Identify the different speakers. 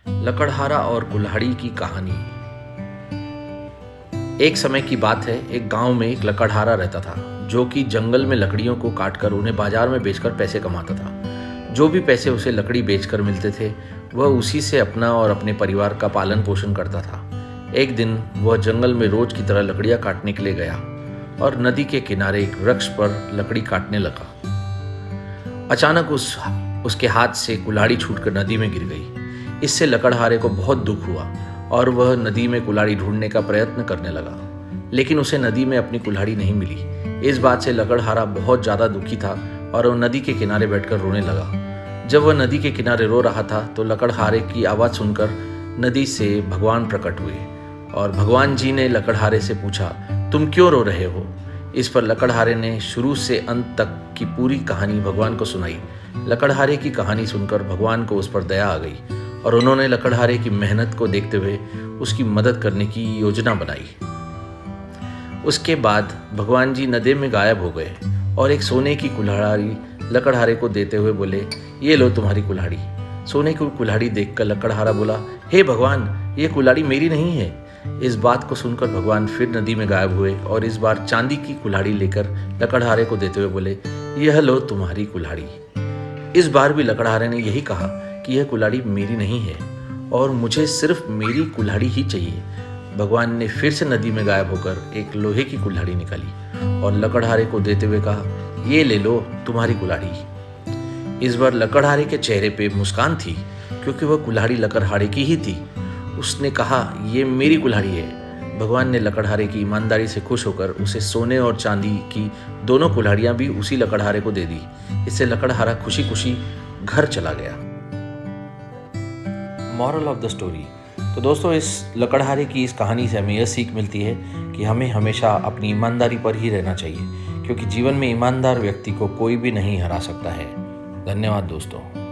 Speaker 1: लकड़हारा और कुल्हाड़ी की कहानी। एक समय की बात है, एक गांव में एक लकड़हारा रहता था जो कि जंगल में लकड़ियों को काटकर उन्हें बाजार में बेचकर पैसे कमाता था। जो भी पैसे उसे लकड़ी बेचकर मिलते थे वह उसी से अपना और अपने परिवार का पालन पोषण करता था। एक दिन वह जंगल में रोज की तरह लकड़ियां काटने के लिए गया और नदी के किनारे एक वृक्ष पर लकड़ी काटने लगा। अचानक उसके हाथ से कुल्हाड़ी छूटकर नदी में गिर गई। इससे लकड़हारे को बहुत दुख हुआ और वह नदी में कुल्हाड़ी ढूंढने का प्रयत्न करने लगा, लेकिन उसे नदी में अपनी कुल्हाड़ी नहीं मिली। इस बात से लकड़हारा बहुत ज़्यादा दुखी था और वह नदी के किनारे बैठकर रोने लगा। जब वह नदी के किनारे रो रहा था तो लकड़हारे की आवाज़ सुनकर नदी से भगवान प्रकट हुए और भगवान जी ने लकड़हारे से पूछा, तुम क्यों रो रहे हो? इस पर लकड़हारे ने शुरू से अंत तक की पूरी कहानी भगवान को सुनाई। लकड़हारे की कहानी सुनकर भगवान को उस पर दया आ गई और उन्होंने लकड़हारे की मेहनत को देखते हुए उसकी मदद करने की योजना बनाई। उसके बाद भगवान जी नदी में गायब हो गए और एक सोने की कुल्हाड़ी लकड़हारे को देते हुए बोले, ये लो तुम्हारी कुल्हाड़ी। सोने की कुल्हाड़ी देखकर लकड़हारा बोला, हे भगवान, ये कुल्हाड़ी मेरी नहीं है। इस बात को सुनकर भगवान फिर नदी में गायब हुए और इस बार चांदी की कुल्हाड़ी लेकर लकड़हारे को देते हुए बोले, यह लो तुम्हारी कुल्हाड़ी। इस बार भी लकड़हारे ने यही कहा कि यह कुल्हाड़ी मेरी नहीं है और मुझे सिर्फ मेरी कुल्हाड़ी ही चाहिए। भगवान ने फिर से नदी में गायब होकर एक लोहे की कुल्हाड़ी निकाली और लकड़हारे को देते हुए कहा, ये ले लो तुम्हारी कुल्हाड़ी। इस बार लकड़हारे के चेहरे पे मुस्कान थी क्योंकि वह कुल्हाड़ी लकड़हारे की ही थी। उसने कहा, ये मेरी कुल्हाड़ी है। भगवान ने लकड़हारे की ईमानदारी से खुश होकर उसे सोने और चांदी की दोनों कुल्हाड़ियां भी उसी लकड़हारे को दे दी। इससे लकड़हारा खुशी खुशी घर चला गया। Moral of the story. तो दोस्तों, इस लकड़हारे की इस कहानी से हमें यह सीख मिलती है कि हमें हमेशा अपनी ईमानदारी पर ही रहना चाहिए, क्योंकि जीवन में ईमानदार व्यक्ति को कोई भी नहीं हरा सकता है। धन्यवाद दोस्तों।